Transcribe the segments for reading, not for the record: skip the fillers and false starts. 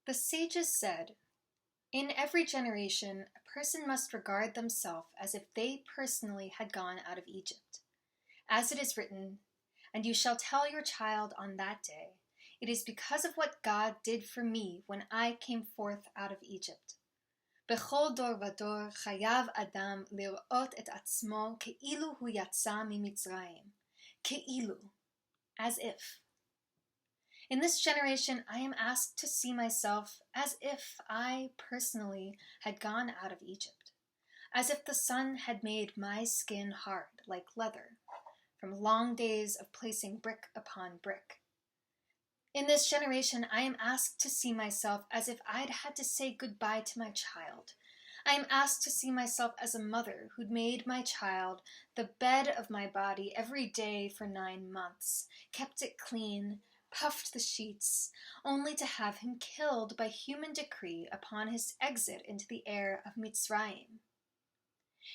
The sages said, "In every generation, a person must regard themselves as if they personally had gone out of Egypt. As it is written, 'And you shall tell your child on that day, it is because of what God did for me when I came forth out of Egypt. Bechol dor vador chayav Adam lirot et atzmo ke'ilu hu yatsa mimitzrayim.' Ke'ilu, as if. In this generation, I am asked to see myself as if I personally had gone out of Egypt, as if the sun had made my skin hard like leather, from long days of placing brick upon brick. In this generation, I am asked to see myself as if I'd had to say goodbye to my child. I am asked to see myself as a mother who'd made my child the bed of my body every day for 9 months, kept it clean, puffed the sheets, only to have him killed by human decree upon his exit into the air of Mitzrayim.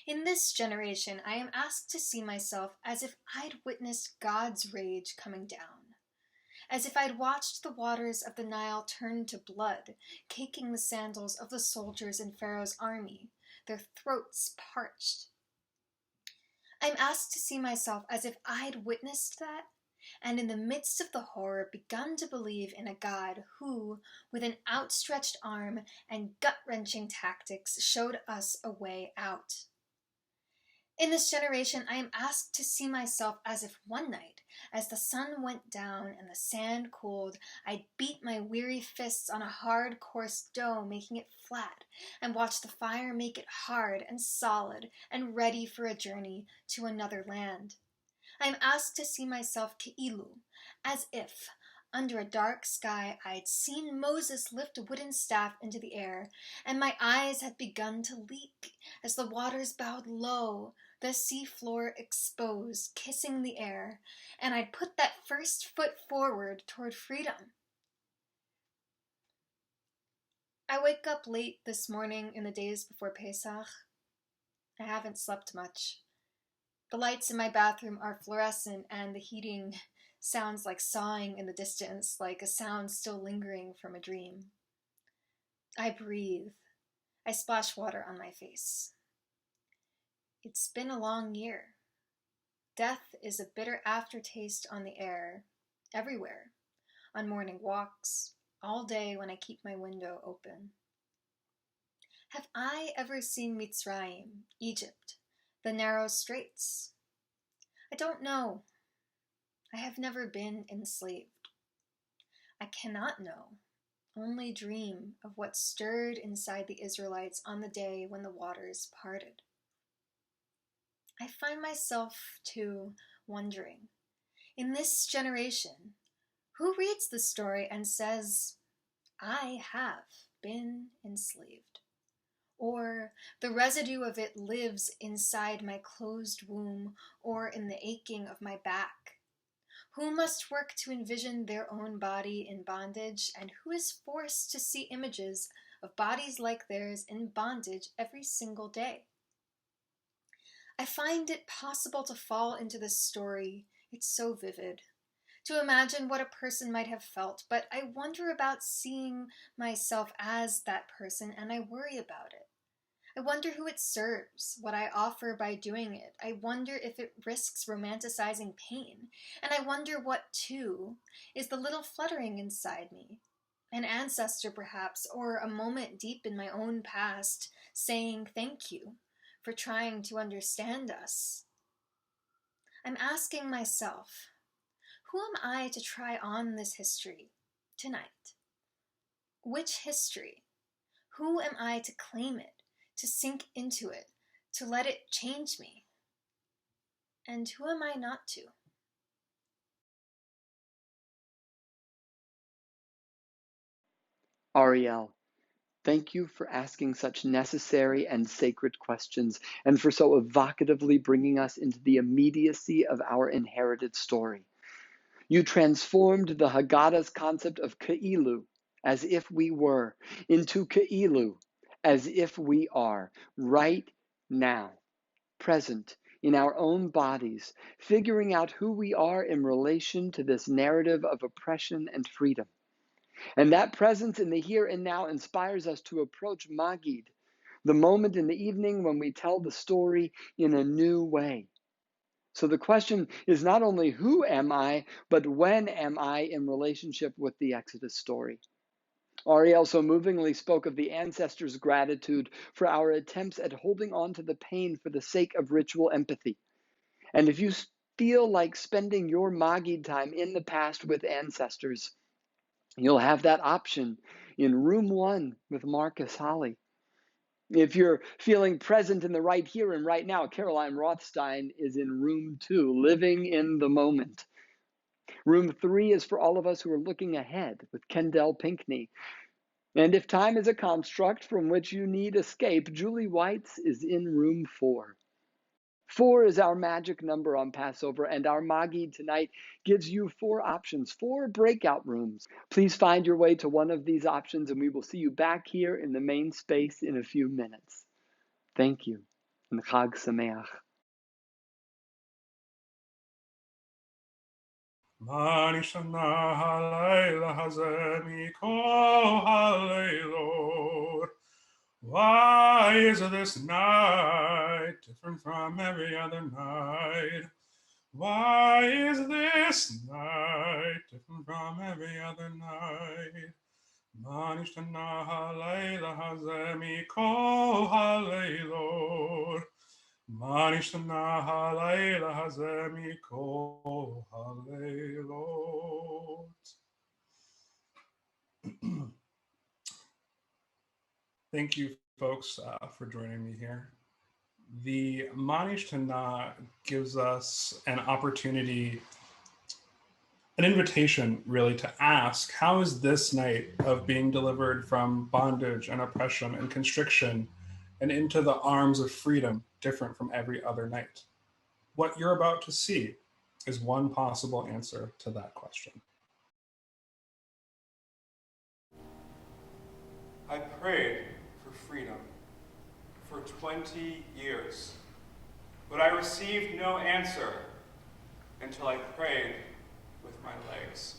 In this generation, I am asked to see myself as if I'd witnessed God's rage coming down, as if I'd watched the waters of the Nile turn to blood, caking the sandals of the soldiers in Pharaoh's army, their throats parched. I'm asked to see myself as if I'd witnessed that, and in the midst of the horror begun to believe in a God who, with an outstretched arm and gut-wrenching tactics, showed us a way out. In this generation, I am asked to see myself as if one night, as the sun went down and the sand cooled, I'd beat my weary fists on a hard, coarse dough, making it flat, and watch the fire make it hard and solid and ready for a journey to another land. I am asked to see myself ke'ilu, as if, under a dark sky, I'd seen Moses lift a wooden staff into the air, and my eyes had begun to leak as the waters bowed low, the sea floor exposed, kissing the air, and I'd put that first foot forward toward freedom. I wake up late this morning in the days before Pesach. I haven't slept much. The lights in my bathroom are fluorescent, and the heating sounds like sawing in the distance, like a sound still lingering from a dream. I breathe. I splash water on my face. It's been a long year. Death is a bitter aftertaste on the air, everywhere, on morning walks, all day when I keep my window open. Have I ever seen Mitzrayim, Egypt, the narrow straits? I don't know. I have never been enslaved. I cannot know, only dream of what stirred inside the Israelites on the day when the waters parted. I find myself, too, wondering, in this generation, who reads the story and says, "I have been enslaved," or "the residue of it lives inside my closed womb or in the aching of my back"? Who must work to envision their own body in bondage, and who is forced to see images of bodies like theirs in bondage every single day? I find it possible to fall into this story. It's so vivid. To imagine what a person might have felt, but I wonder about seeing myself as that person, and I worry about it. I wonder who it serves, what I offer by doing it. I wonder if it risks romanticizing pain, and I wonder what, too, is the little fluttering inside me. An ancestor, perhaps, or a moment deep in my own past, saying thank you for trying to understand us. I'm asking myself, who am I to try on this history tonight? Which history? Who am I to claim it, to sink into it, to let it change me? And who am I not to? Arielle, thank you for asking such necessary and sacred questions, and for so evocatively bringing us into the immediacy of our inherited story. You transformed the Haggadah's concept of Ke'ilu, as if we were, into Ke'ilu, as if we are, right now, present in our own bodies, figuring out who we are in relation to this narrative of oppression and freedom. And that presence in the here and now inspires us to approach Maggid, the moment in the evening when we tell the story in a new way. So the question is not only who am I, but when am I in relationship with the Exodus story? Arielle so movingly spoke of the ancestors' gratitude for our attempts at holding on to the pain for the sake of ritual empathy. And if you feel like spending your Maggid time in the past with ancestors, you'll have that option in room 1 with Marques Hollie. If you're feeling present in the right here and right now, Caroline Rothstein is in room 2, living in the moment. Room 3 is for all of us who are looking ahead with Kendell Pinkney. And if time is a construct from which you need escape, Julie Weitz is in room 4. 4 is our magic number on Passover, and our Maggid tonight gives you 4 options, 4 breakout rooms. Please find your way to one of these options, and we will see you back here in the main space in a few minutes. Thank you, and Chag Sameach. מה נשתנה הלילה הזה מכל הלילות? Why is this night different from every other night? Why is this night different from every other night? מה נשתנה הלילה הזה מכל הלילות? מה נשתנה הלילה הזה מכל הלילות? Thank you, folks, for joining me here. The Manish Tana gives us an opportunity, an invitation, really, to ask, how is this night of being delivered from bondage and oppression and constriction and into the arms of freedom different from every other night? What you're about to see is one possible answer to that question. I prayed for freedom for 20 years, but I received no answer until I prayed with my legs.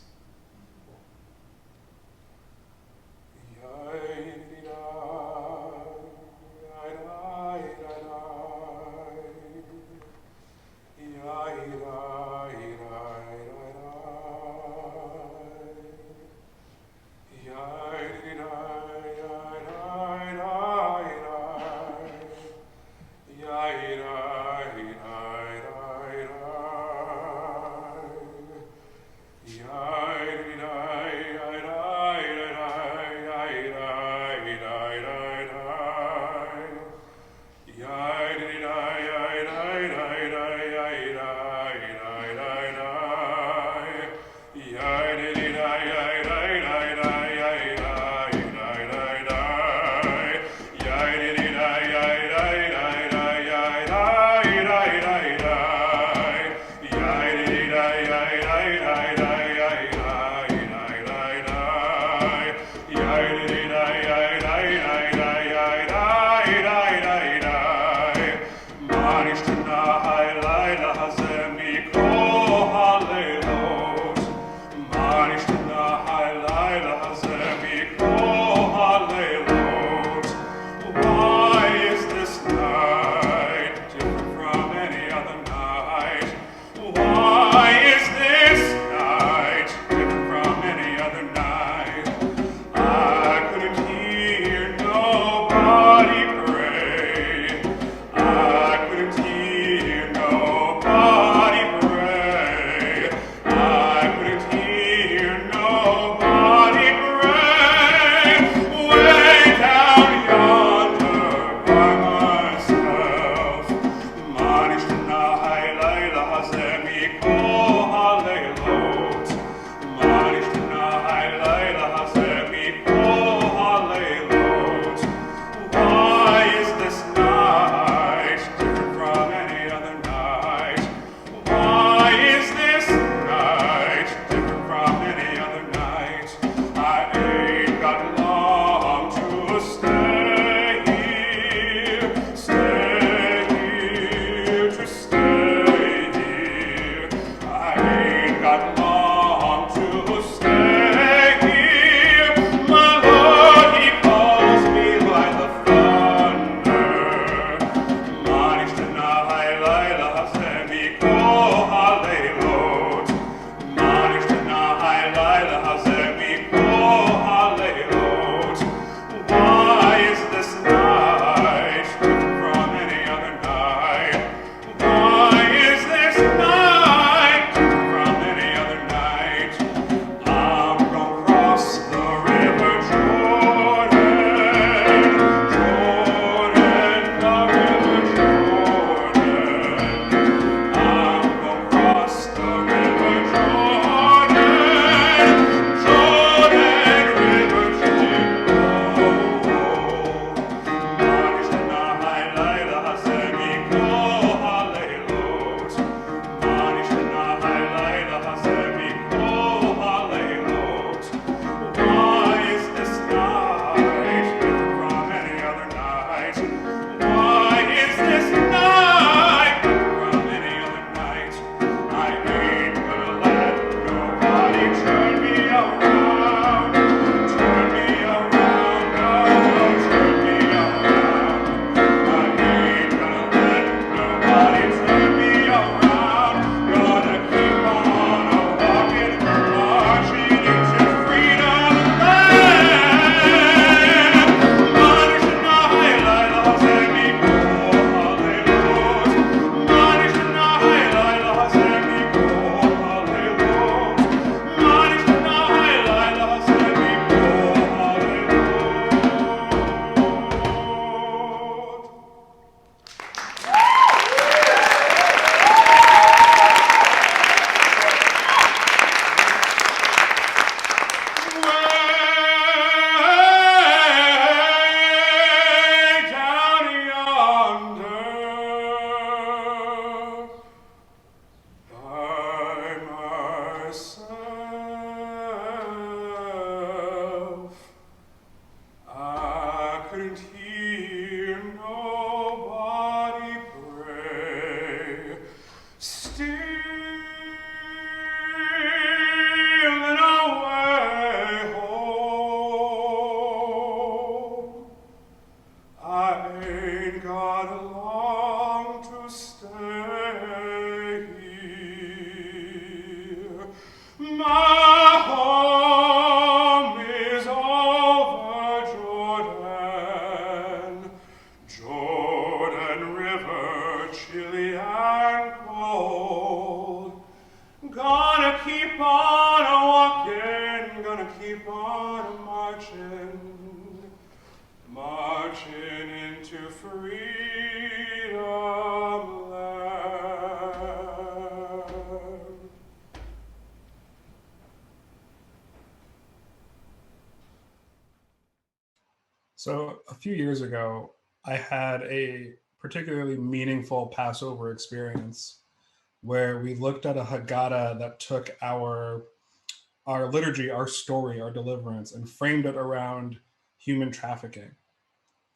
got long to stay here. My home is over Jordan, Jordan River, chilly and cold. Gonna keep on a-walking, gonna keep on a-marching, marching into freedom land. So a few years ago, I had a particularly meaningful Passover experience where we looked at a Haggadah that took our liturgy, our story, our deliverance, and framed it around human trafficking.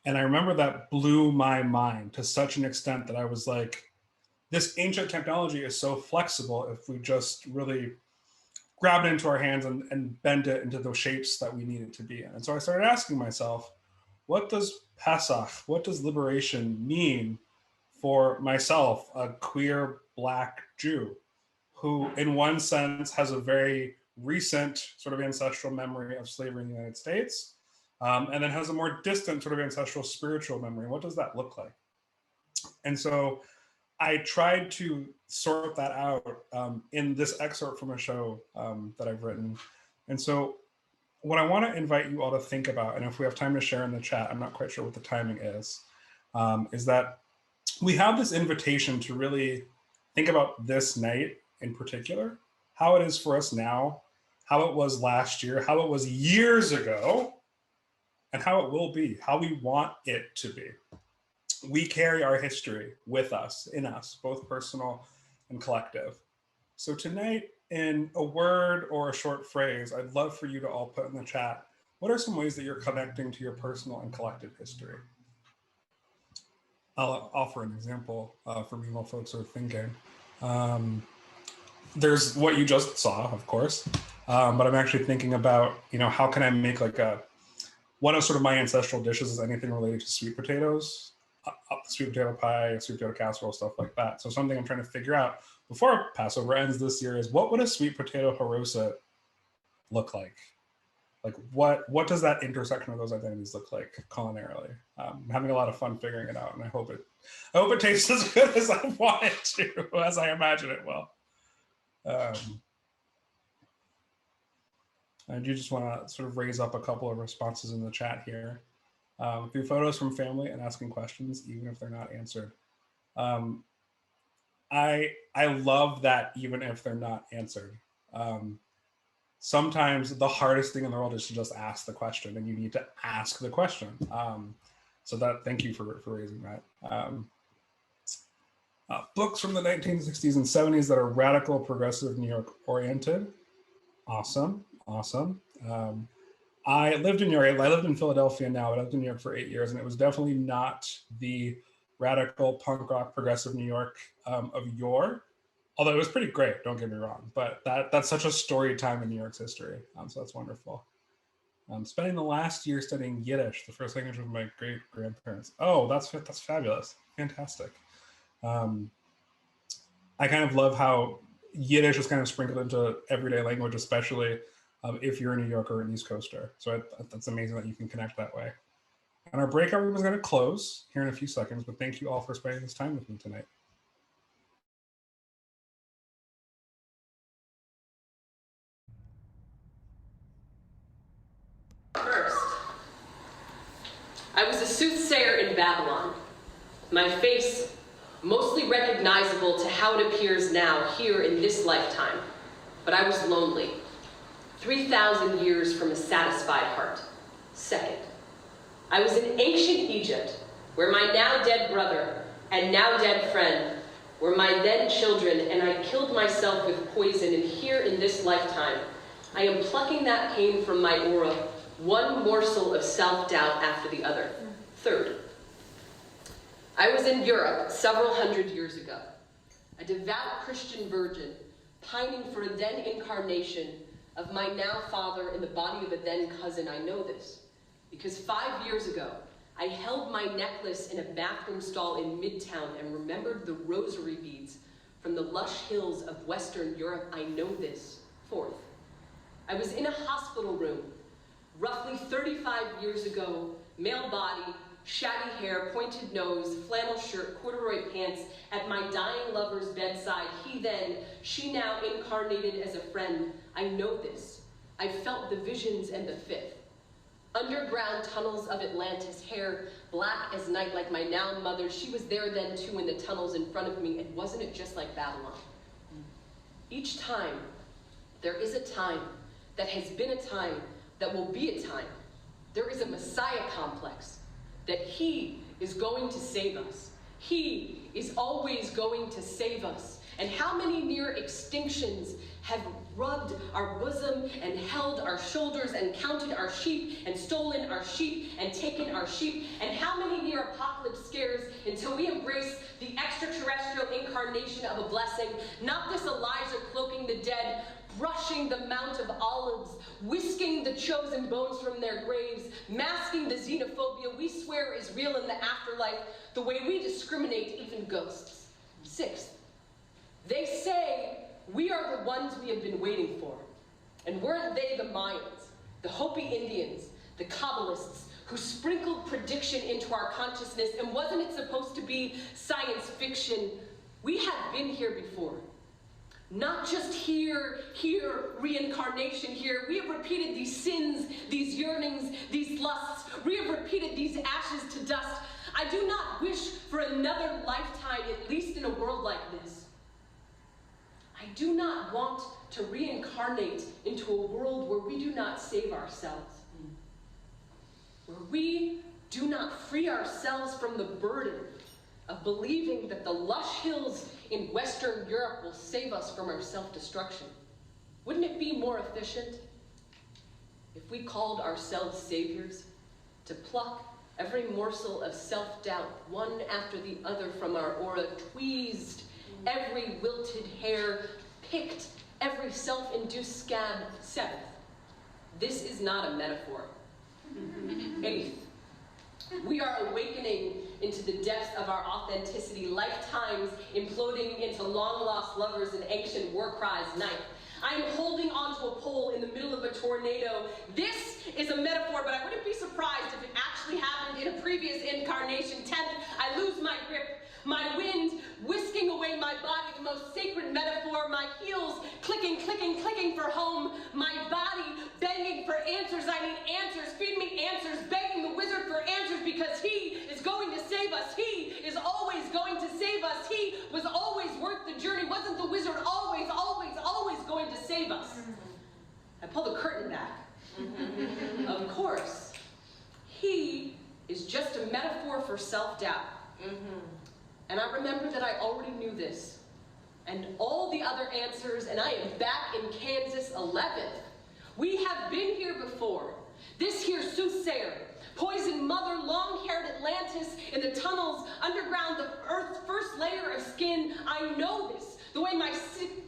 And I remember that blew my mind to such an extent that I was like, this ancient technology is so flexible if we just really grab it into our hands and bend it into the shapes that we need it to be in. And so I started asking myself, what does Pesach, what does liberation mean for myself, a queer Black Jew, who in one sense has a very recent sort of ancestral memory of slavery in the United States, and then has a more distant sort of ancestral spiritual memory. What does that look like? And so I tried to sort that out in this excerpt from a show that I've written. And so what I want to invite you all to think about, and if we have time to share in the chat, I'm not quite sure what the timing is that we have this invitation to really think about this night in particular, how it is for us now, how it was last year, how it was years ago, and how it will be, how we want it to be. We carry our history with us, in us, both personal and collective. So tonight, in a word or a short phrase, I'd love for you to all put in the chat, what are some ways that you're connecting to your personal and collective history? I'll offer an example for me while folks are thinking. There's what you just saw, of course, but I'm actually thinking about, how can I make like one of sort of my ancestral dishes is anything related to sweet potatoes, sweet potato pie, sweet potato casserole, stuff like that. So something I'm trying to figure out before Passover ends this year is, what would a sweet potato haroset look like? Like what does that intersection of those identities look like culinarily? I'm having a lot of fun figuring it out, and I hope it tastes as good as I want it to, as I imagine it will. I do just want to sort of raise up a couple of responses in the chat here through photos from family and asking questions, even if they're not answered. I love that even if they're not answered. Sometimes the hardest thing in the world is to just ask the question, and you need to ask the question. So thank you for raising that. Books from the 1960s and 70s that are radical, progressive, New York oriented. Awesome. I lived in New York. I lived in Philadelphia now, but I lived in New York for 8 years, and it was definitely not the radical punk rock progressive New York of yore. Although it was pretty great, don't get me wrong, but that's such a storied time in New York's history, so that's wonderful. Spending the last year studying Yiddish, the first language of my great-grandparents. Oh, that's fabulous, fantastic. I kind of love how Yiddish is kind of sprinkled into everyday language, especially if you're a New Yorker or an East Coaster. So that's amazing that you can connect that way. And our breakout room is going to close here in a few seconds, but thank you all for spending this time with me tonight. First, I was a soothsayer in Babylon. My face mostly recognizable to how it appears now here in this lifetime, but I was lonely. 3,000 years from a satisfied heart. Second, I was in ancient Egypt, where my now dead brother and now dead friend were my then children, and I killed myself with poison, and here in this lifetime, I am plucking that pain from my aura, one morsel of self-doubt after the other. Third, I was in Europe several hundred years ago, a devout Christian virgin, pining for a then incarnation of my now father in the body of a then cousin. I know this, because 5 years ago, I held my necklace in a bathroom stall in Midtown and remembered the rosary beads from the lush hills of Western Europe. I know this. Fourth, I was in a hospital room roughly 35 years ago, male body, shaggy hair, pointed nose, flannel shirt, corduroy pants, at my dying lover's bedside, he then, she now, incarnated as a friend. I know this. I felt the visions and the fifth. Underground tunnels of Atlantis, hair black as night like my now mother. She was there then too in the tunnels in front of me, and wasn't it just like Babylon? Each time, there is a time that has been a time that will be a time. There is a Messiah complex that he is going to save us. He is always going to save us. And how many near extinctions have rubbed our bosom and held our shoulders and counted our sheep and stolen our sheep and taken our sheep? And how many near apocalypse scares until we embrace the extraterrestrial incarnation of a blessing, not this Elijah cloaking the dead, brushing the Mount of Olives, whisking the chosen bones from their graves, masking the xenophobia we swear is real in the afterlife, the way we discriminate even ghosts. Sixth, they say we are the ones we have been waiting for. And weren't they the Mayans, the Hopi Indians, the Kabbalists, who sprinkled prediction into our consciousness? And wasn't it supposed to be science fiction? We have been here before. Not just here, reincarnation here. We have repeated these sins, these yearnings, these lusts. We have repeated these ashes to dust. I do not wish for another lifetime, at least in a world like this. I do not want to reincarnate into a world where we do not save ourselves, where we do not free ourselves from the burden of believing that the lush hills in Western Europe will save us from our self-destruction. Wouldn't it be more efficient if we called ourselves saviors, to pluck every morsel of self-doubt, one after the other from our aura, tweezed every wilted hair, picked every self-induced scab? Seventh, this is not a metaphor. Eighth, we are awakening into the depths of our authenticity, lifetimes imploding into long-lost lovers and ancient war cries. Ninth, I am holding onto a pole in the middle of a tornado. This is a metaphor, but I wouldn't be surprised if it actually happened in a previous incarnation. 10th, I lose my grip, my wind whisking away my body, the most sacred metaphor, my heels clicking, clicking, clicking for home, my body begging for answers. I need answers, feed me answers, begging the wizard for answers, because he is going to save us. He is always going to save us. He was always worth the journey. Wasn't the wizard always, always, always going to save us? I pull the curtain back. Of course, he is just a metaphor for self-doubt. And I remember that I already knew this, and all the other answers, and I am back in Kansas 11th. We have been here before. This here soothsayer, poison mother, long-haired Atlantis in the tunnels, underground, the earth's first layer of skin. I know this, the way my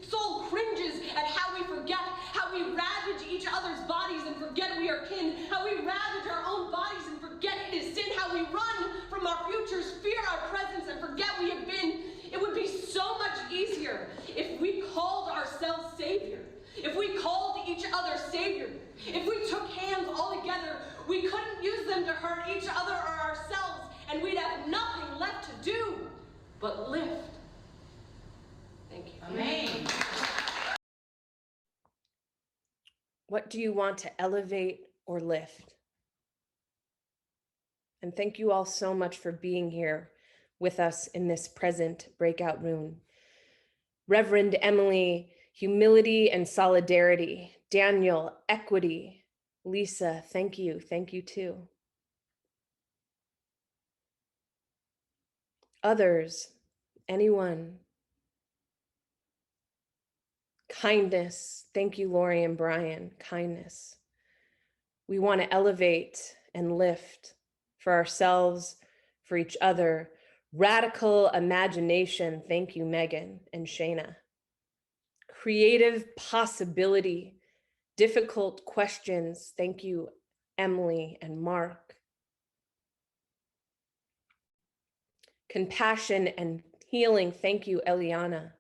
soul cringes at how we forget, how we ravage each other's bodies and forget we are kin, how we ravage our own bodies and forget it is sin, how we run from our futures, fear our presence, and forget we have been. It would be so much easier if we called ourselves Savior, if we called each other Savior, if we took hands all together. We couldn't use them to hurt each other or ourselves, and we'd have nothing left to do but lift. Thank you. Amen. What do you want to elevate or lift? And thank you all so much for being here with us in this present breakout room. Reverend Emily, humility and solidarity. Daniel, equity. Lisa, thank you. Thank you too. Others, anyone. Kindness. Thank you, Lori and Brian. Kindness. We want to elevate and lift for ourselves, for each other. Radical imagination. Thank you, Megan and Shayna. Creative possibility. Difficult questions. Thank you, Emily and Mark. Compassion and healing. Thank you, Eliana.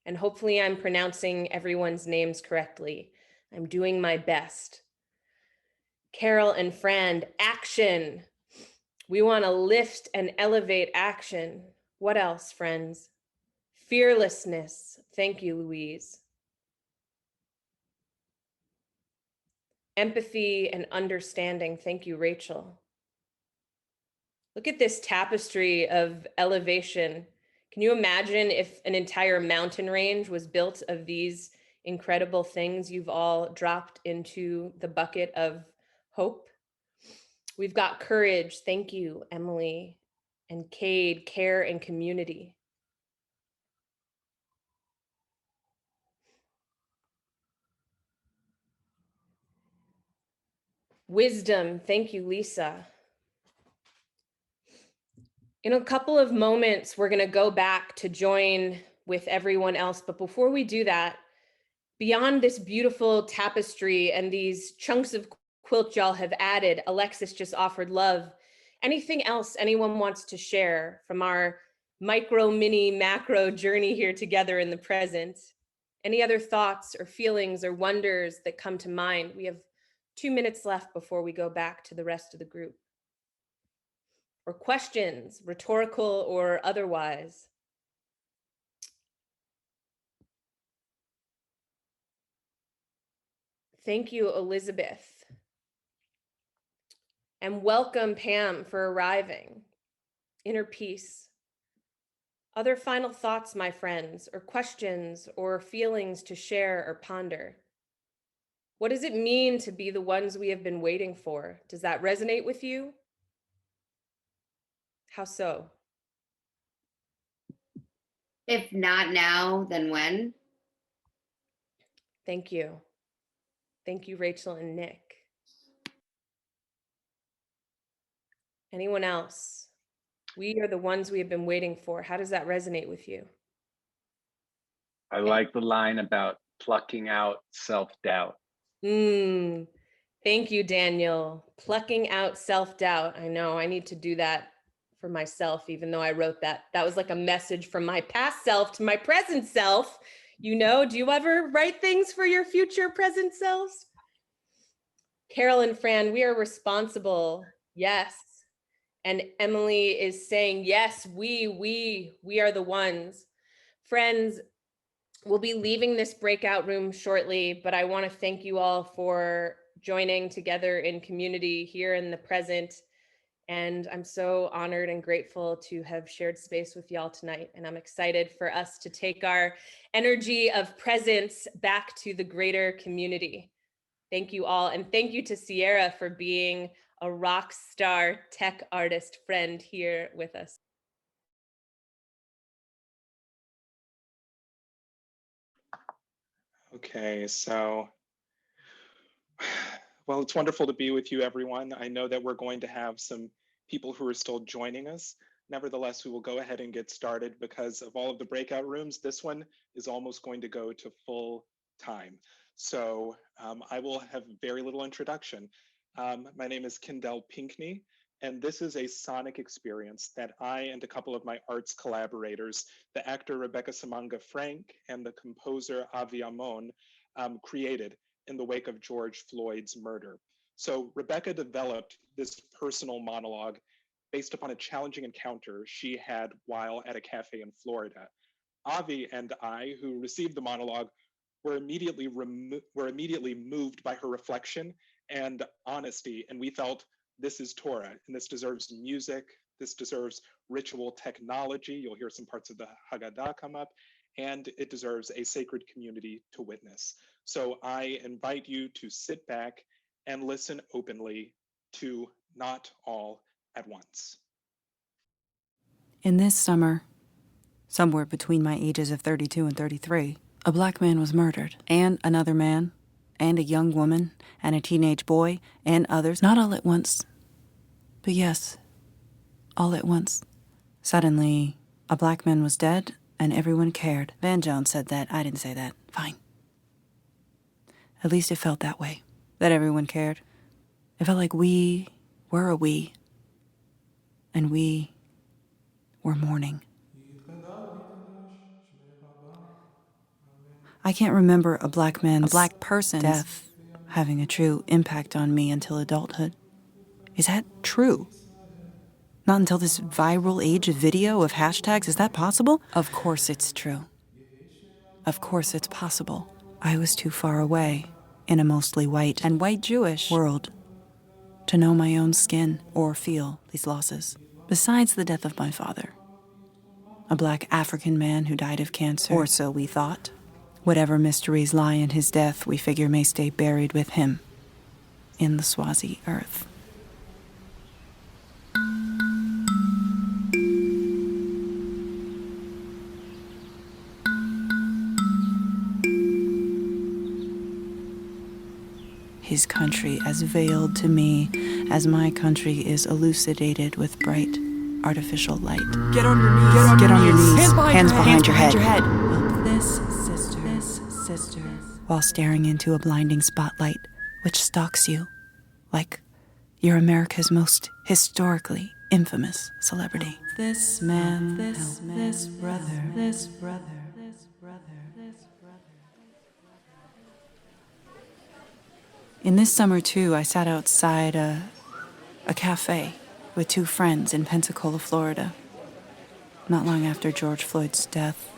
And hopefully I'm pronouncing everyone's names correctly. I'm doing my best. Carol and Fran, action. We want to lift and elevate action. What else, friends? Fearlessness. Thank you, Louise. Empathy and understanding. Thank you, Rachel. Look at this tapestry of elevation. Can you imagine if an entire mountain range was built of these incredible things you've all dropped into the bucket of hope? We've got courage. Thank you, Emily. And Cade, care and community. Wisdom. Thank you, Lisa. In a couple of moments, we're going to go back to join with everyone else. But before we do that, beyond this beautiful tapestry and these chunks of quilt y'all have added, Alexis just offered love. Anything else anyone wants to share from our micro, mini, macro journey here together in the present? Any other thoughts or feelings or wonders that come to mind? We have 2 minutes left before we go back to the rest of the group. Or questions, rhetorical or otherwise. Thank you, Elizabeth. And welcome, Pam, for arriving. Inner peace. Other final thoughts, my friends, or questions or feelings to share or ponder? What does it mean to be the ones we have been waiting for? Does that resonate with you? How so? If not now, then when? Thank you. Thank you, Rachel and Nick. Anyone else? We are the ones we have been waiting for. How does that resonate with you? I like the line about plucking out self-doubt. Thank you, Daniel. Plucking out self-doubt. I know I need to do that for myself, even though I wrote that. That was like a message from my past self to my present self. You know, do you ever write things for your future present selves? Carol and Fran, we are responsible. Yes. And Emily is saying, yes, we are the ones. Friends, we'll be leaving this breakout room shortly, but I want to thank you all for joining together in community here in the present. And I'm so honored and grateful to have shared space with y'all tonight. And I'm excited for us to take our energy of presence back to the greater community. Thank you all. And thank you to Sierra for being a rock star tech artist friend here with us. Okay, so, well, it's wonderful to be with you, everyone. I know that we're going to have some people who are still joining us. Nevertheless, we will go ahead and get started because of all of the breakout rooms. This one is almost going to go to full time. So I will have very little introduction. My name is Kendell Pinkney, and this is a sonic experience that I and a couple of my arts collaborators, the actor Rebecca Samanga Frank and the composer Avi Amon, created in the wake of George Floyd's murder. So Rebecca developed this personal monologue based upon a challenging encounter she had while at a cafe in Florida. Avi and I, who received the monologue, were immediately moved by her reflection and honesty, and we felt this is Torah, and this deserves music, this deserves ritual technology. You'll hear some parts of the Haggadah come up, and it deserves a sacred community to witness. So I invite you to sit back and listen openly to Not All at Once. In this summer, somewhere between my ages of 32 and 33, a black man was murdered, and another man, and a young woman, and a teenage boy, and others, not all at once, but yes, all at once. Suddenly, a black man was dead, and everyone cared. Van Jones said that. I didn't say that. Fine. At least it felt that way, that everyone cared. It felt like we were a we, and we were mourning. I can't remember a black person's death having a true impact on me until adulthood. Is that true? Not until this viral age of video, of hashtags, is that possible? Of course it's true. Of course it's possible. I was too far away in a mostly white and white Jewish world to know my own skin or feel these losses. Besides the death of my father, a black African man who died of cancer, or so we thought. Whatever mysteries lie in his death, we figure may stay buried with him in the Swazi earth. His country as veiled to me as my country is elucidated with bright artificial light. Get on your knees. Get on your knees. Hands behind your head. Help this sister. While staring into a blinding spotlight which stalks you like you're America's most historically infamous celebrity. This man, this brother. In this summer, too, I sat outside a cafe with two friends in Pensacola, Florida, not long after George Floyd's death,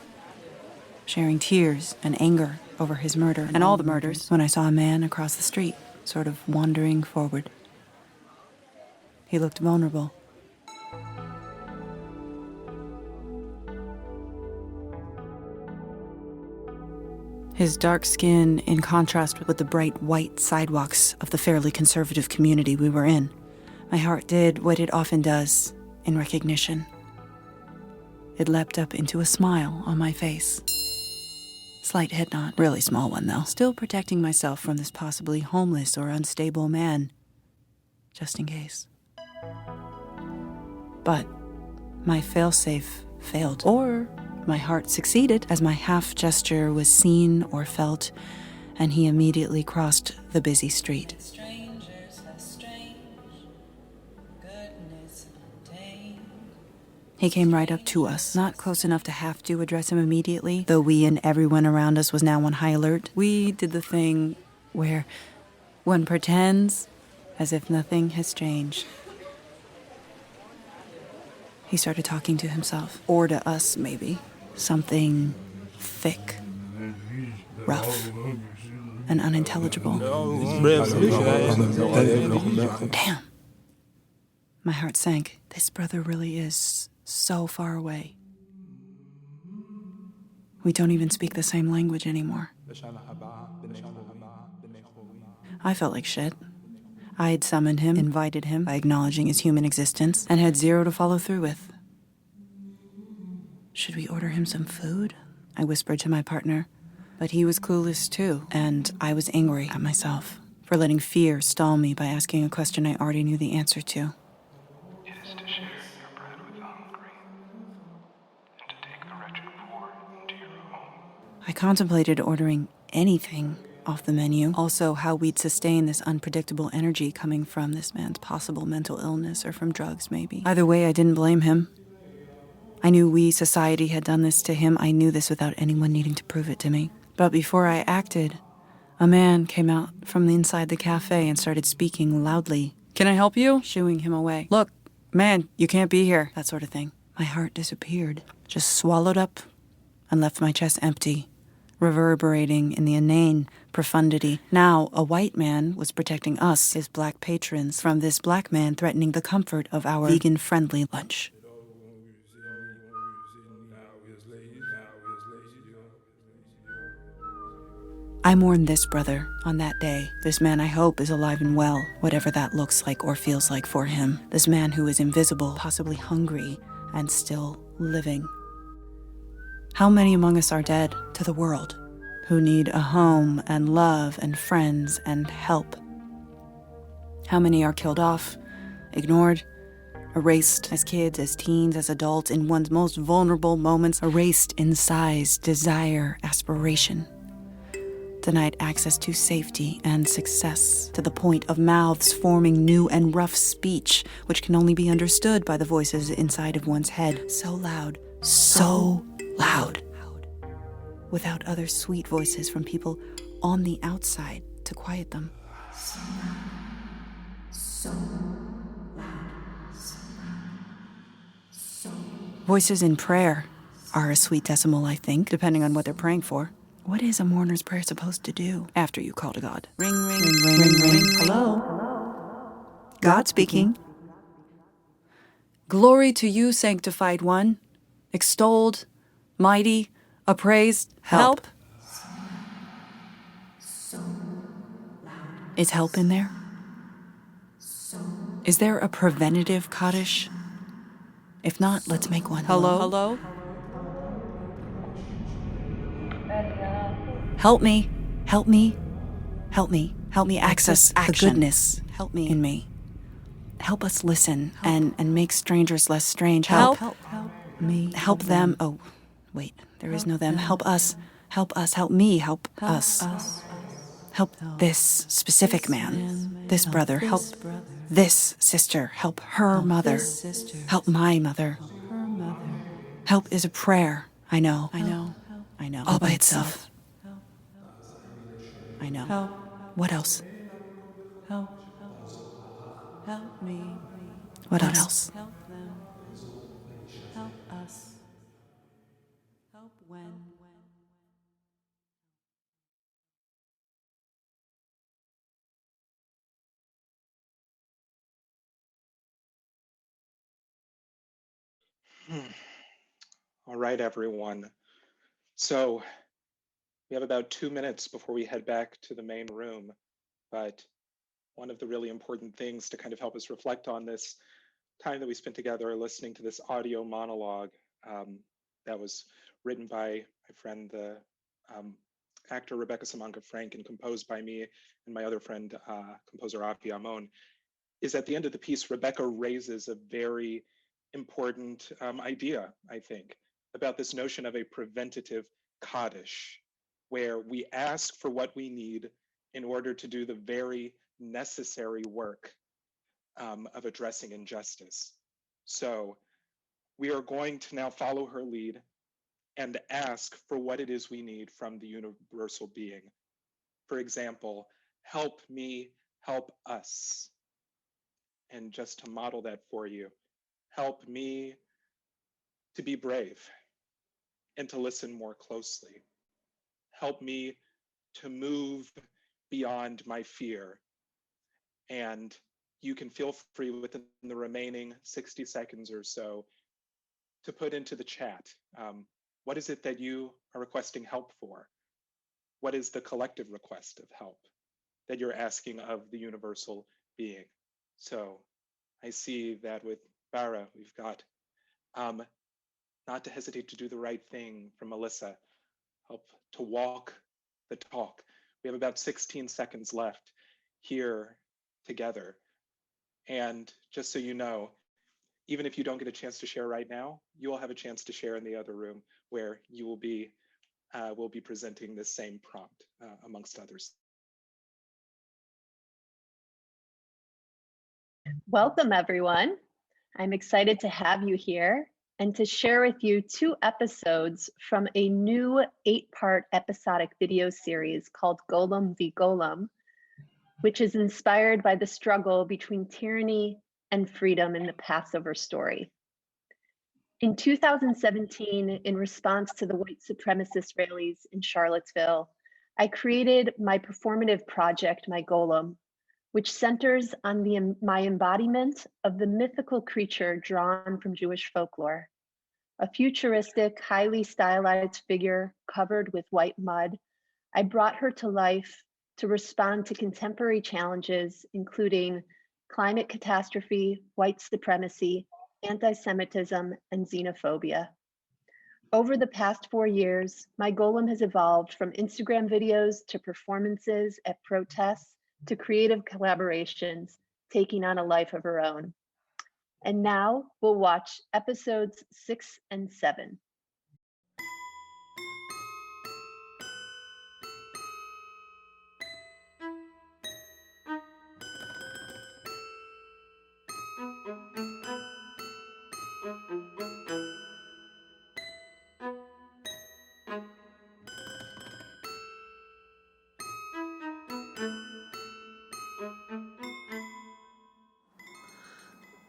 sharing tears and anger over his murder and all the murders when I saw a man across the street, sort of wandering forward. He looked vulnerable. His dark skin in contrast with the bright white sidewalks of the fairly conservative community we were in. My heart did what it often does in recognition. It leapt up into a smile on my face. Slight head nod, really small one though. Still protecting myself from this possibly homeless or unstable man, just in case. But my failsafe failed, or my heart succeeded as my half gesture was seen or felt, and he immediately crossed the busy street. He came right up to us, not close enough to have to address him immediately, though we and everyone around us was now on high alert. We did the thing where one pretends as if nothing has changed. He started talking to himself, or to us, maybe. Something thick, rough, and unintelligible. Damn. My heart sank. This brother really is so far away. We don't even speak the same language anymore. I felt like shit. I had summoned him, invited him by acknowledging his human existence, and had zero to follow through with. Should we order him some food? I whispered to my partner, but he was clueless too, and I was angry at myself for letting fear stall me by asking a question I already knew the answer to. It is to share your bread with the hungry, and to take the wretched poor into your home. I contemplated ordering anything off the menu, also how we'd sustain this unpredictable energy coming from this man's possible mental illness or from drugs, maybe. Either way, I didn't blame him. I knew we, society, had done this to him. I knew this without anyone needing to prove it to me. But before I acted, a man came out from inside the cafe and started speaking loudly. "Can I help you?" Shooing him away. "Look, man, you can't be here." That sort of thing. My heart disappeared, just swallowed up and left my chest empty, reverberating in the inane profundity. Now, a white man was protecting us, his black patrons, from this black man threatening the comfort of our vegan-friendly lunch. I mourn this brother on that day. This man I hope is alive and well, whatever that looks like or feels like for him. This man who is invisible, possibly hungry, and still living. How many among us are dead to the world, who need a home and love and friends and help? How many are killed off, ignored, erased as kids, as teens, as adults, in one's most vulnerable moments, erased in size, desire, aspiration? Denied access to safety and success, to the point of mouths forming new and rough speech, which can only be understood by the voices inside of one's head. So loud, so loud. without other sweet voices from people on the outside to quiet them. Voices in prayer are a sweet decimal, I think, depending on what they're praying for. What is a mourner's prayer supposed to do after you call to God? Ring, ring, ring, ring, ring. Hello? God speaking. Glory to you, sanctified one, extolled, mighty, appraised. Help. Is help in there? Is there a preventative Kaddish? If not, let's make one. Hello? Help me. Help me. Help me. Help me access the goodness. Help me. In me. Help us listen and make strangers less strange. Help me. Help them. Oh, wait, there is no them. Help us. Help us. Help me. Help us. Help this specific man. This brother. Help this sister. Help her mother. Help my mother. Help is a prayer. I know. All by itself. I know. What else? Help me. What else? Help them. Help us. Help when. All right, everyone. So we have about 2 minutes before we head back to the main room, but one of the really important things to kind of help us reflect on this time that we spent together listening to this audio monologue that was written by my friend, the actor Rebecca Samanka Frank, and composed by me and my other friend, composer Avi Amon, is at the end of the piece, Rebecca raises a very important idea, I think, about this notion of a preventative Kaddish, where we ask for what we need in order to do the very necessary work of addressing injustice. So we are going to now follow her lead and ask for what it is we need from the universal being. For example, help me, help us. And just to model that for you, help me to be brave and to listen more closely. Help me to move beyond my fear. And you can feel free within the remaining 60 seconds or so to put into the chat, what is it that you are requesting help for? What is the collective request of help that you're asking of the universal being? So I see that with Bara, we've got not to hesitate to do the right thing from Melissa, help to walk the talk. We have about 16 seconds left here together. And just so you know, even if you don't get a chance to share right now, you will have a chance to share in the other room where you will be presenting this same prompt amongst others. Welcome, everyone. I'm excited to have you here and to share with you 2 episodes from a new 8-part episodic video series called Golem v. Golem, which is inspired by the struggle between tyranny and freedom in the Passover story. In 2017, in response to the white supremacist rallies in Charlottesville, I created my performative project, My Golem, which centers on my embodiment of the mythical creature drawn from Jewish folklore, a futuristic, highly stylized figure covered with white mud. I brought her to life to respond to contemporary challenges, including climate catastrophe, white supremacy, anti-Semitism, and xenophobia. Over the past 4 years, My Golem has evolved from Instagram videos to performances at protests to creative collaborations, taking on a life of her own. And now we'll watch episodes 6 and 7.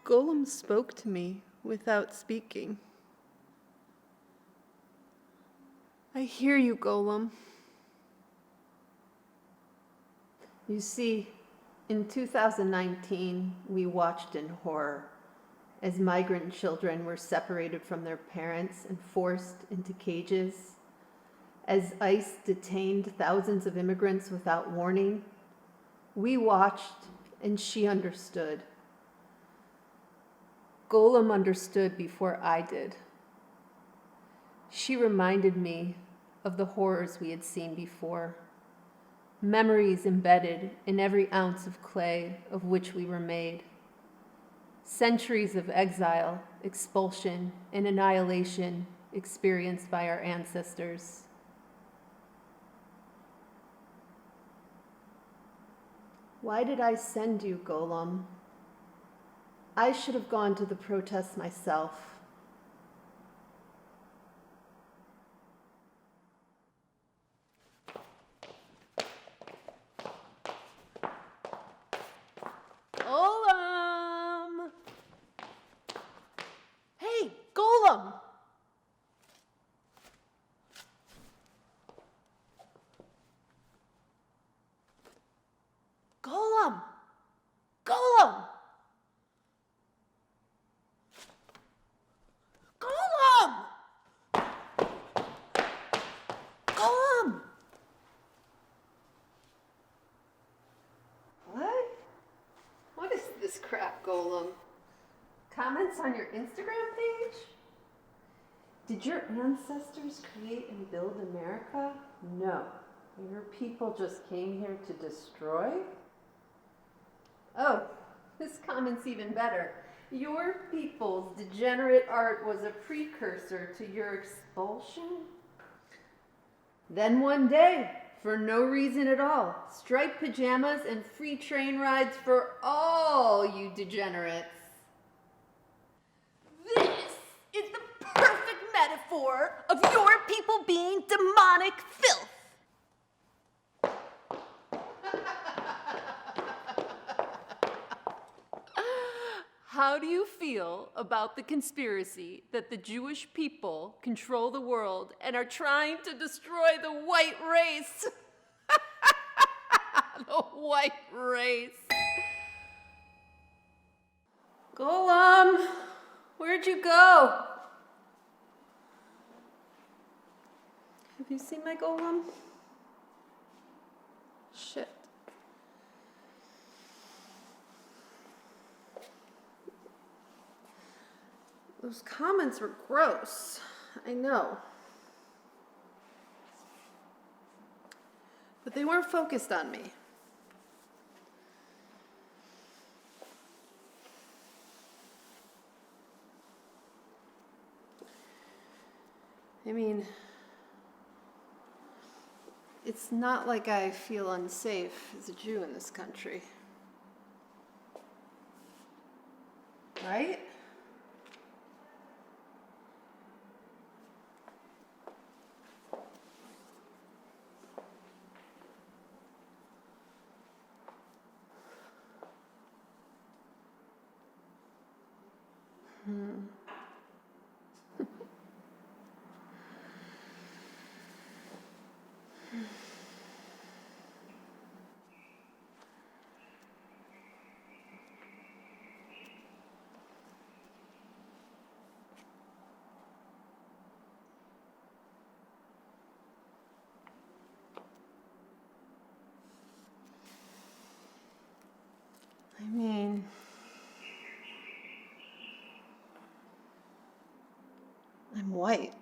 Golem spoke to me without speaking. I hear you, Golem. You see, in 2019, we watched in horror as migrant children were separated from their parents and forced into cages, as ICE detained thousands of immigrants without warning. We watched, and she understood. Golem understood before I did. She reminded me of the horrors we had seen before, memories embedded in every ounce of clay of which we were made. Centuries of exile, expulsion, and annihilation experienced by our ancestors. Why did I send you, Golem? I should have gone to the protests myself. Golem! Hey, Golem! Golem! Golem! Golem! Golem! What? What is this crap, Golem? Comments on your Instagram page? Did your ancestors create and build America? No. Your people just came here to destroy? Oh, this comment's even better. Your people's degenerate art was a precursor to your expulsion? Then one day, for no reason at all, striped pajamas and free train rides for all you degenerates. This is the perfect metaphor of your people being demonic filth. How do you feel about the conspiracy that the Jewish people control the world and are trying to destroy the white race? The white race. Golem, where'd you go? Have you seen my golem? Shit. Those comments were gross. I know. But they weren't focused on me. I mean, it's not like I feel unsafe as a Jew in this country. Right? I mean, I'm white.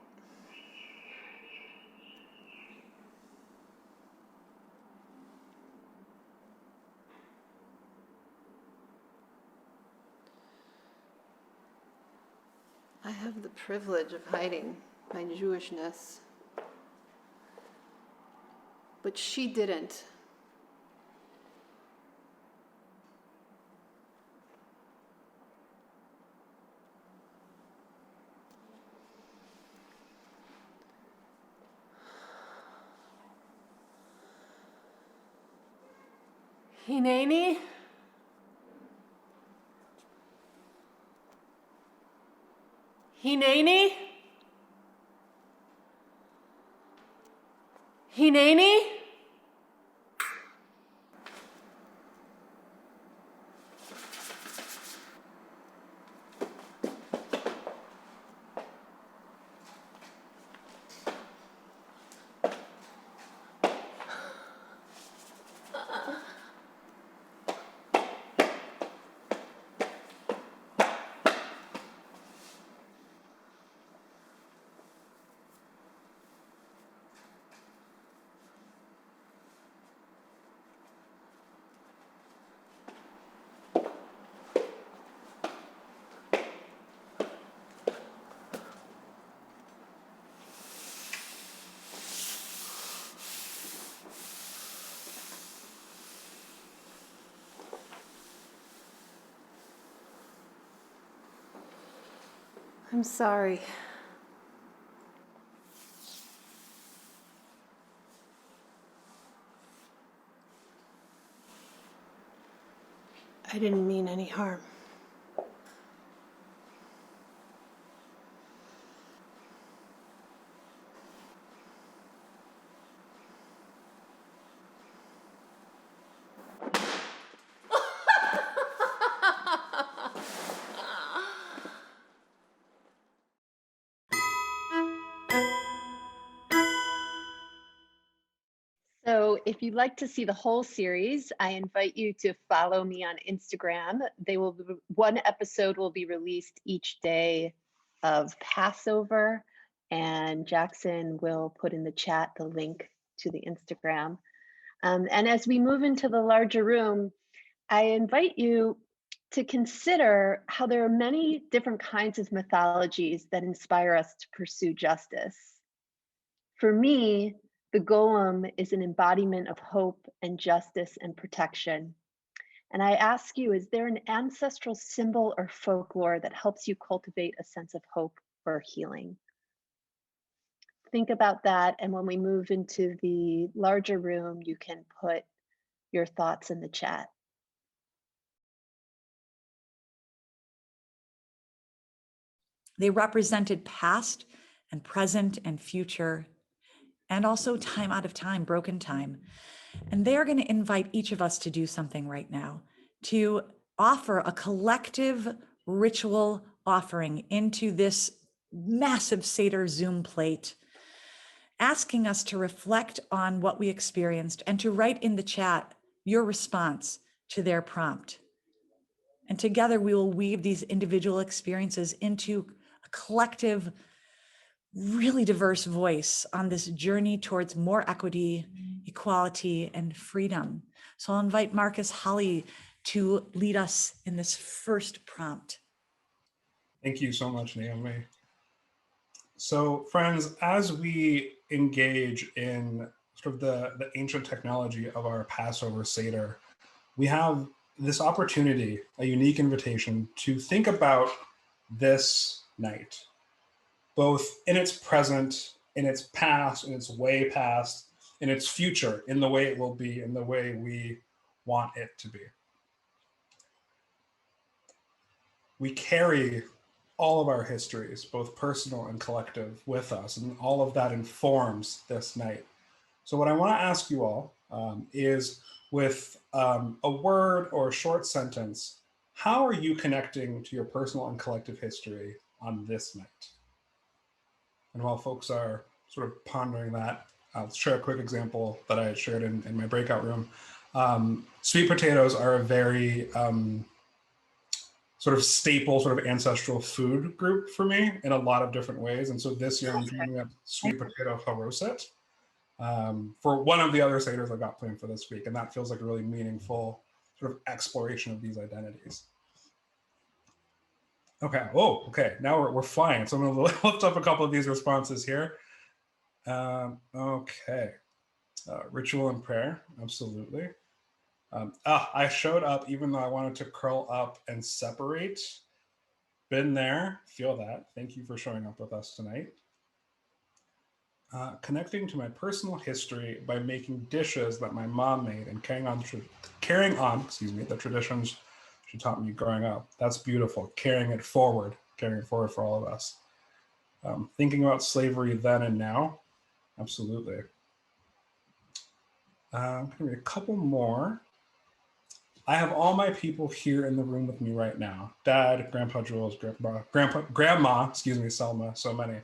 I have the privilege of hiding my Jewishness. But she didn't. Hineni? Hineni? Hineni? I'm sorry. I didn't mean any harm. So if you'd like to see the whole series, I invite you to follow me on Instagram. One episode will be released each day of Passover, and Jackson will put in the chat the link to the Instagram. And as we move into the larger room, I invite you to consider how there are many different kinds of mythologies that inspire us to pursue justice. For me, the golem is an embodiment of hope and justice and protection. And I ask you, is there an ancestral symbol or folklore that helps you cultivate a sense of hope or healing? Think about that, and when we move into the larger room, you can put your thoughts in the chat. They represented past and present and future, and also time out of time, broken time. And they are going to invite each of us to do something right now, to offer a collective ritual offering into this massive Seder Zoom plate, asking us to reflect on what we experienced and to write in the chat your response to their prompt. And together we will weave these individual experiences into a collective, really diverse voice on this journey towards more equity, equality, and freedom. So I'll invite Marques Hollie to lead us in this first prompt. Thank you so much, Naomi. So friends, as we engage in sort of the ancient technology of our Passover Seder, we have this opportunity, a unique invitation to think about this night, both in its present, in its past, in its way past, in its future, in the way it will be, in the way we want it to be. We carry all of our histories, both personal and collective, with us, and all of that informs this night. So what I want to ask you all is, with a word or a short sentence, how are you connecting to your personal and collective history on this night? And while folks are sort of pondering that, I'll share a quick example that I shared in my breakout room. Sweet potatoes are a very sort of staple, sort of ancestral food group for me in a lot of different ways. And so this year I'm dreaming up sweet potato haroset for one of the other Seders I've got planned for this week. And that feels like a really meaningful sort of exploration of these identities. Okay, oh, okay, now we're flying. So I'm gonna lift up a couple of these responses here. Okay, ritual and prayer, absolutely. I showed up even though I wanted to curl up and separate. Been there, feel that. Thank you for showing up with us tonight. connecting to my personal history by making dishes that my mom made and carrying on the traditions she taught me growing up. That's beautiful. Carrying it forward for all of us. Thinking about slavery then and now, absolutely. I'm going to read a couple more. I have all my people here in the room with me right now. Dad, Grandpa Jules, Grandma, Selma, so many.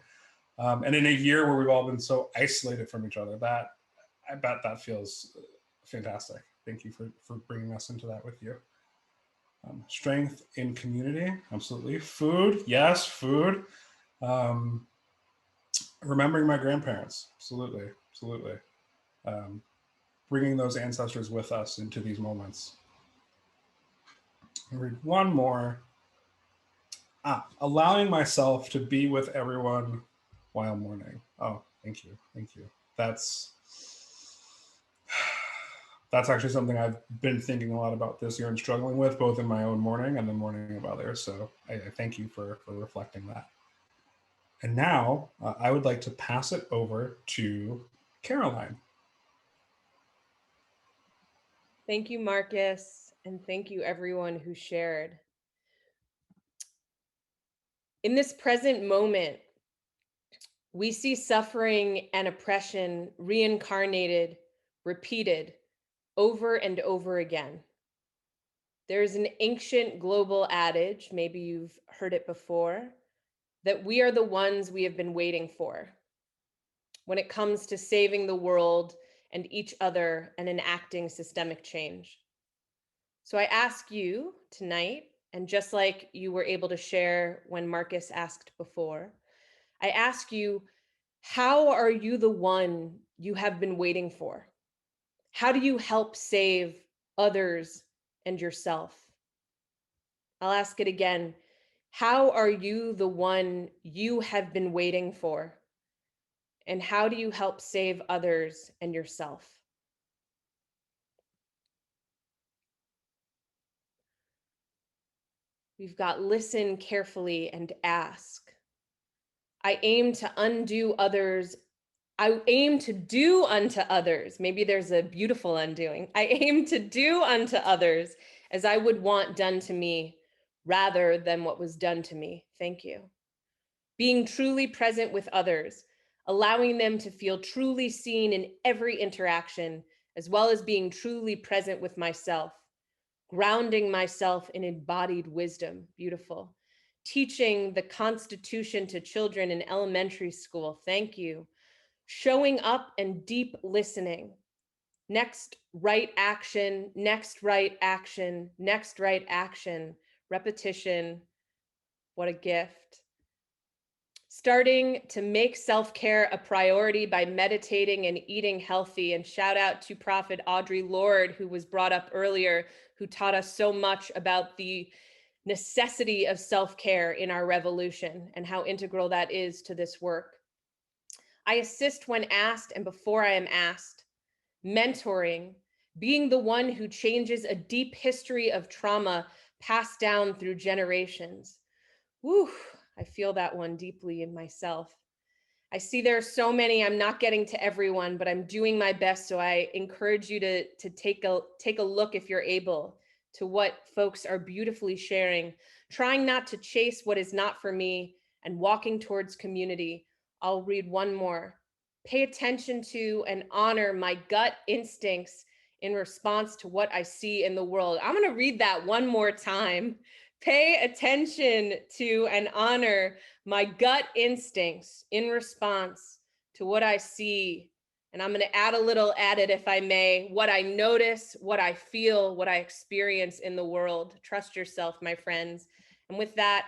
And in a year where we've all been so isolated from each other, I bet that feels fantastic. Thank you for bringing us into that with you. Strength in community, absolutely. Food, yes, food. Remembering my grandparents, absolutely. Bringing those ancestors with us into these moments. I'll read one more. Allowing myself to be with everyone while mourning. Oh, thank you. That's actually something I've been thinking a lot about this year and struggling with, both in my own mourning and the mourning of others. So I thank you for reflecting that. And now I would like to pass it over to Caroline. Thank you, Marques, and thank you everyone who shared. In this present moment, we see suffering and oppression reincarnated, repeated over and over again. There's an ancient global adage, maybe you've heard it before, that we are the ones we have been waiting for when it comes to saving the world and each other and enacting systemic change. So I ask you tonight, and just like you were able to share when Marques asked before, I ask you, how are you the one you have been waiting for? How do you help save others and yourself? I'll ask it again. How are you the one you have been waiting for? And how do you help save others and yourself? We've got listen carefully and ask. I aim to do unto others. Maybe there's a beautiful undoing. I aim to do unto others as I would want done to me, rather than what was done to me. Thank you. Being truly present with others, allowing them to feel truly seen in every interaction, as well as being truly present with myself, grounding myself in embodied wisdom. Beautiful. Teaching the Constitution to children in elementary school. Thank you. Showing up and deep listening. Next right action, next right action, next right action. Repetition. What a gift. Starting to make self-care a priority by meditating and eating healthy. And shout out to Prophet Audre Lorde, who was brought up earlier, who taught us so much about the necessity of self-care in our revolution and how integral that is to this work. I assist when asked and before I am asked. Mentoring, being the one who changes a deep history of trauma passed down through generations. Woo, I feel that one deeply in myself. I see there are so many, I'm not getting to everyone, but I'm doing my best. So I encourage you to take a look, if you're able, to what folks are beautifully sharing, trying not to chase what is not for me and walking towards community. I'll read one more. Pay attention to and honor my gut instincts in response to what I see in the world. I'm going to read that one more time. Pay attention to and honor my gut instincts in response to what I see. And I'm going to add a little added, if I may, what I notice, what I feel, what I experience in the world. Trust yourself, my friends. And with that,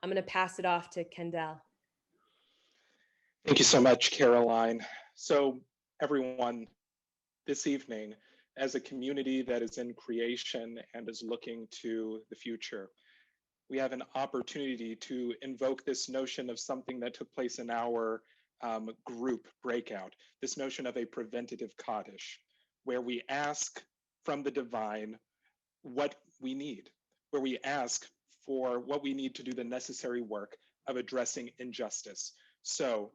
I'm going to pass it off to Kendell. Thank you so much, Caroline. So everyone, this evening, as a community that is in creation and is looking to the future, we have an opportunity to invoke this notion of something that took place in our group breakout, this notion of a preventative Kaddish, where we ask from the divine what we need, where we ask for what we need to do the necessary work of addressing injustice. So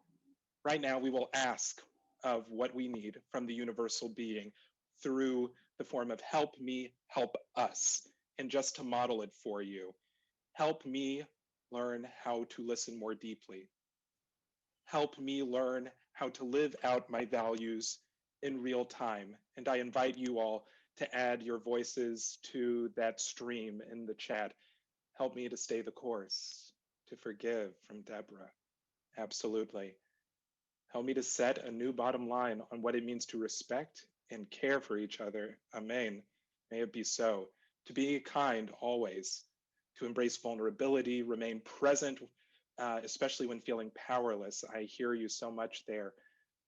Right now, we will ask of what we need from the universal being through the form of help me, help us. And just to model it for you, help me learn how to listen more deeply. Help me learn how to live out my values in real time. And I invite you all to add your voices to that stream in the chat. Help me to stay the course, to forgive from Deborah. Absolutely. Help me to set a new bottom line on what it means to respect and care for each other. Amen. May it be so. To be kind always, to embrace vulnerability, remain present, especially when feeling powerless. I hear you so much there.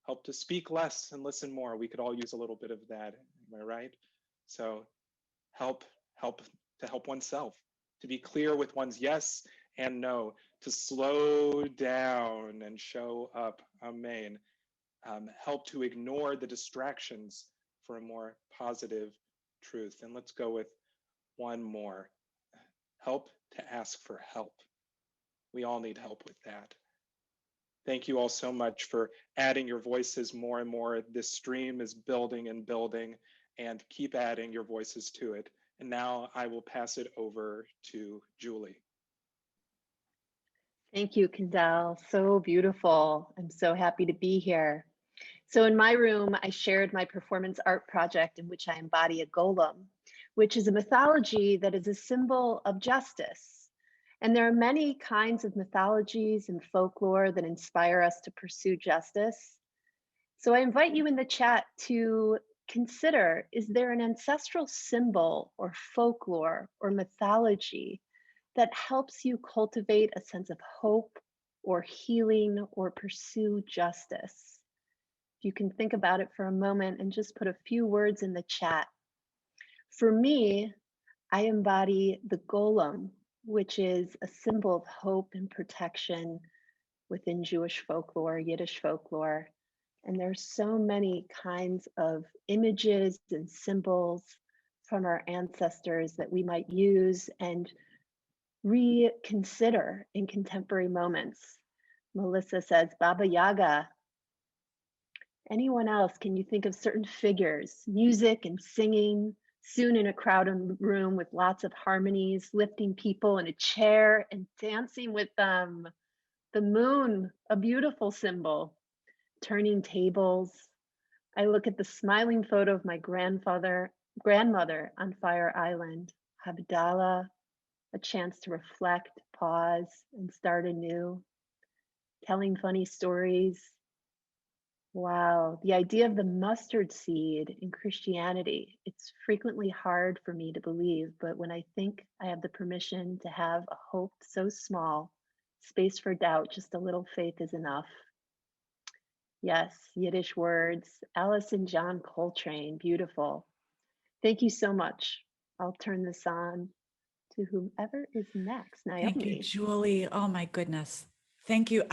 Help to speak less and listen more. We could all use a little bit of that. Am I right? So help to help oneself, to be clear with one's yes and no, to slow down and show up. Amen. Help to ignore the distractions for a more positive truth. And let's go with one more. Help to ask for help. We all need help with that. Thank you all so much for adding your voices more and more. This stream is building and building, and keep adding your voices to it. And now I will pass it over to Julie. Thank you, Kendell. So beautiful. I'm so happy to be here. So in my room, I shared my performance art project in which I embody a golem, which is a mythology that is a symbol of justice. And there are many kinds of mythologies and folklore that inspire us to pursue justice. So I invite you in the chat to consider, is there an ancestral symbol or folklore or mythology that helps you cultivate a sense of hope or healing or pursue justice? You can think about it for a moment and just put a few words in the chat. For me, I embody the golem, which is a symbol of hope and protection within Jewish folklore, Yiddish folklore. And there's so many kinds of images and symbols from our ancestors that we might use and reconsider in contemporary moments. Melissa says, Baba Yaga. Anyone else, can you think of certain figures, music and singing, soon in a crowded room with lots of harmonies, lifting people in a chair and dancing with them? The moon, a beautiful symbol, turning tables. I look at the smiling photo of my grandmother on Fire Island, Havdalah, a chance to reflect, pause, and start anew, telling funny stories. Wow, the idea of the mustard seed in Christianity, it's frequently hard for me to believe, but when I think I have the permission to have a hope so small, space for doubt, just a little faith is enough. Yes, Yiddish words, Alice and John Coltrane, beautiful. Thank you so much. I'll turn this on to whomever is next. Naomi. Thank you, Julie. Oh my goodness. Thank you.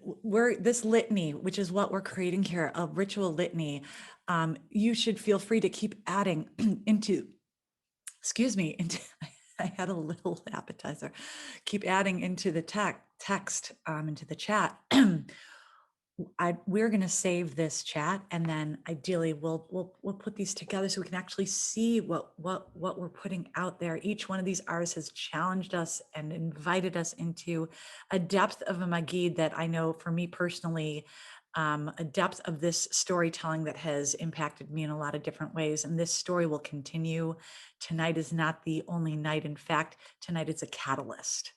We're this litany, which is what we're creating here, a ritual litany. You should feel free to keep adding into, I had a little appetizer. Keep adding into the text, into the chat. We're going to save this chat, and then ideally we'll put these together so we can actually see what we're putting out there. Each one of these artists has challenged us and invited us into a depth of a Maggid that I know for me personally, a depth of this storytelling that has impacted me in a lot of different ways. And this story will continue. Tonight is not the only night. In fact, tonight is a catalyst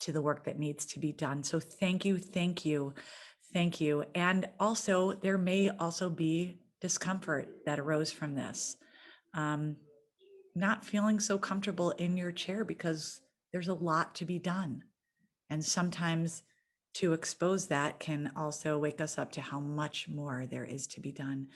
to the work that needs to be done. So thank you. Thank you. And also, there may also be discomfort that arose from this. Not feeling so comfortable in your chair because there's a lot to be done. And sometimes to expose that can also wake us up to how much more there is to be done.